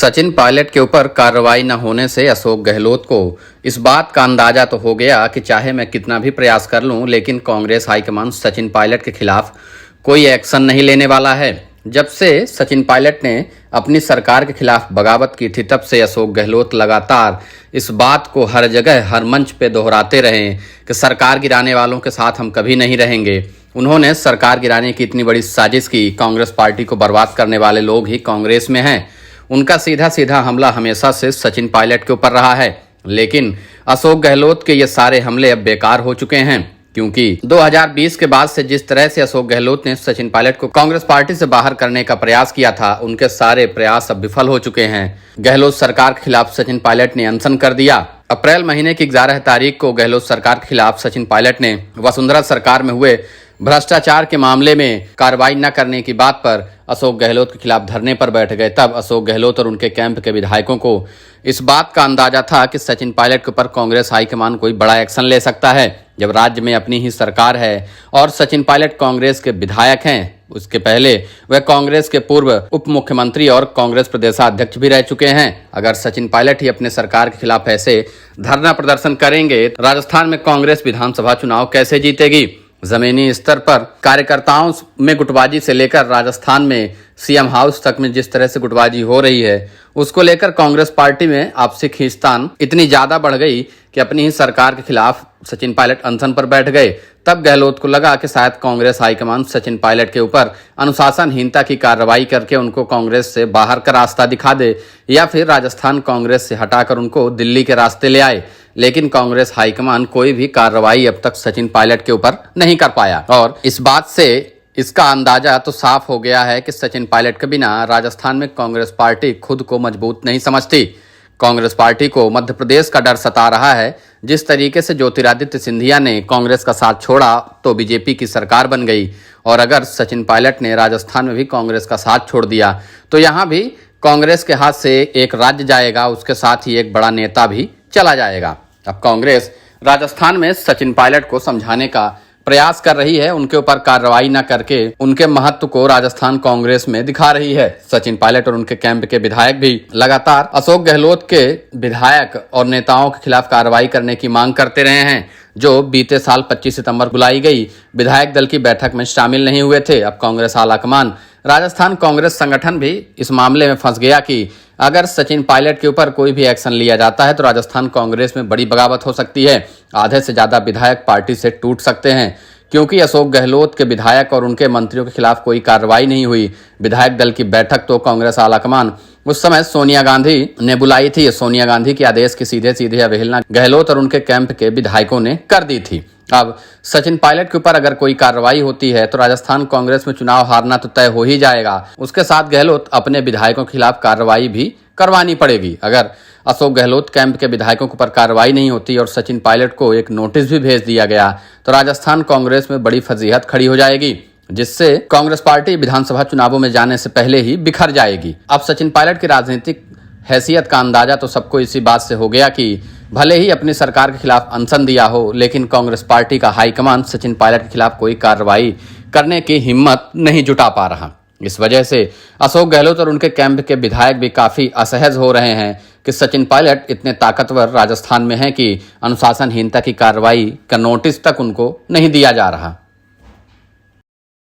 सचिन पायलट के ऊपर कार्रवाई न होने से अशोक गहलोत को इस बात का अंदाजा तो हो गया कि चाहे मैं कितना भी प्रयास कर लूं, लेकिन कांग्रेस हाईकमान सचिन पायलट के खिलाफ कोई एक्शन नहीं लेने वाला है। जब से सचिन पायलट ने अपनी सरकार के खिलाफ बगावत की थी, तब से अशोक गहलोत लगातार इस बात को हर जगह हर मंच पे दोहराते रहे कि सरकार गिराने वालों के साथ हम कभी नहीं रहेंगे। उन्होंने सरकार गिराने की इतनी बड़ी साजिश की। कांग्रेस पार्टी को बर्बाद करने वाले लोग ही कांग्रेस में हैं। उनका सीधा सीधा हमला हमेशा से सचिन पायलट के ऊपर रहा है, लेकिन अशोक गहलोत के ये सारे हमले अब बेकार हो चुके हैं, क्योंकि 2020 के बाद से जिस तरह से अशोक गहलोत ने सचिन पायलट को कांग्रेस पार्टी से बाहर करने का प्रयास किया था, उनके सारे प्रयास अब विफल हो चुके हैं। गहलोत सरकार के खिलाफ सचिन पायलट ने अनशन कर दिया। अप्रैल महीने की 11 तारीख को गहलोत सरकार के खिलाफ सचिन पायलट ने वसुंधरा सरकार में हुए भ्रष्टाचार के मामले में कार्रवाई न करने की बात पर अशोक गहलोत के खिलाफ धरने पर बैठ गए। तब अशोक गहलोत और उनके कैंप के विधायकों को इस बात का अंदाजा था कि सचिन पायलट के ऊपर कांग्रेस हाईकमान कोई बड़ा एक्शन ले सकता है। जब राज्य में अपनी ही सरकार है और सचिन पायलट कांग्रेस के विधायक हैं, उसके पहले वह कांग्रेस के पूर्व उप मुख्यमंत्री और कांग्रेस प्रदेशाध्यक्ष भी रह चुके हैं। अगर सचिन पायलट ही अपने सरकार के खिलाफ ऐसे धरना प्रदर्शन करेंगे, राजस्थान में कांग्रेस विधानसभा चुनाव कैसे जीतेगी? जमीनी स्तर पर कार्यकर्ताओं में गुटबाजी से लेकर राजस्थान में सीएम हाउस तक में जिस तरह से गुटबाजी हो रही है, उसको लेकर कांग्रेस पार्टी में आपसी खींचतान इतनी ज्यादा बढ़ गई कि अपनी ही सरकार के खिलाफ सचिन पायलट अनशन पर बैठ गए। तब गहलोत को लगा कि शायद कांग्रेस हाईकमान सचिन पायलट के ऊपर अनुशासनहीनता की कार्रवाई करके उनको कांग्रेस से बाहर का रास्ता दिखा दे, या फिर राजस्थान कांग्रेस से हटाकर उनको दिल्ली के रास्ते ले आए। लेकिन कांग्रेस हाईकमान कोई भी कार्रवाई अब तक सचिन पायलट के ऊपर नहीं कर पाया, और इस बात से इसका अंदाजा तो साफ हो गया है कि सचिन पायलट के बिना राजस्थान में कांग्रेस पार्टी खुद को मजबूत नहीं समझती। कांग्रेस पार्टी को मध्य प्रदेश का डर सता रहा है। जिस तरीके से ज्योतिरादित्य सिंधिया ने कांग्रेस का साथ छोड़ा तो बीजेपी की सरकार बन गई, और अगर सचिन पायलट ने राजस्थान में भी कांग्रेस का साथ छोड़ दिया तो यहाँ भी कांग्रेस के हाथ से एक राज्य जाएगा, उसके साथ ही एक बड़ा नेता भी चला जाएगा। अब कांग्रेस राजस्थान में सचिन पायलट को समझाने का प्रयास कर रही है, उनके ऊपर कार्रवाई न करके उनके महत्व को राजस्थान कांग्रेस में दिखा रही है। सचिन पायलट और उनके कैंप के विधायक भी लगातार अशोक गहलोत के विधायक और नेताओं के खिलाफ कार्रवाई करने की मांग करते रहे हैं, जो बीते साल 25 सितंबर बुलाई गई विधायक दल की बैठक में शामिल नहीं हुए थे। अब कांग्रेस आलाकमान राजस्थान कांग्रेस संगठन भी इस मामले में फंस गया कि अगर सचिन पायलट के ऊपर कोई भी एक्शन लिया जाता है तो राजस्थान कांग्रेस में बड़ी बगावत हो सकती है। आधे से ज्यादा विधायक पार्टी से टूट सकते हैं, क्योंकि अशोक गहलोत के विधायक और उनके मंत्रियों के खिलाफ कोई कार्रवाई नहीं हुई। विधायक दल की बैठक तो कांग्रेस आलाकमान उस समय सोनिया गांधी ने बुलाई थी। सोनिया गांधी के आदेश की सीधे सीधे अवहेलना गहलोत और उनके कैंप के विधायकों ने कर दी थी। अब सचिन पायलट के ऊपर अगर कोई कार्रवाई होती है तो राजस्थान कांग्रेस में चुनाव हारना तो तय हो ही जाएगा। उसके साथ गहलोत अपने विधायकों के खिलाफ कार्रवाई भी करवानी पड़ेगी। अगर अशोक गहलोत कैंप के विधायकों के ऊपर कार्रवाई नहीं होती और सचिन पायलट को एक नोटिस भी भेज दिया गया तो राजस्थान कांग्रेस में बड़ी फजीहत खड़ी हो जाएगी, जिससे कांग्रेस पार्टी विधानसभा चुनावों में जाने से पहले ही बिखर जाएगी। अब सचिन पायलट की राजनीतिक हैसियत का अंदाजा तो सबको इसी बात से हो गया कि भले ही अपनी सरकार के खिलाफ अनशन दिया हो, लेकिन कांग्रेस पार्टी का हाईकमान सचिन पायलट के खिलाफ कोई कार्रवाई करने की हिम्मत नहीं जुटा पा रहा। इस वजह से अशोक गहलोत और उनके कैंप के विधायक भी काफी असहज हो रहे हैं कि सचिन पायलट इतने ताकतवर राजस्थान में हैं कि अनुशासनहीनता की कार्रवाई का नोटिस तक उनको नहीं दिया जा रहा।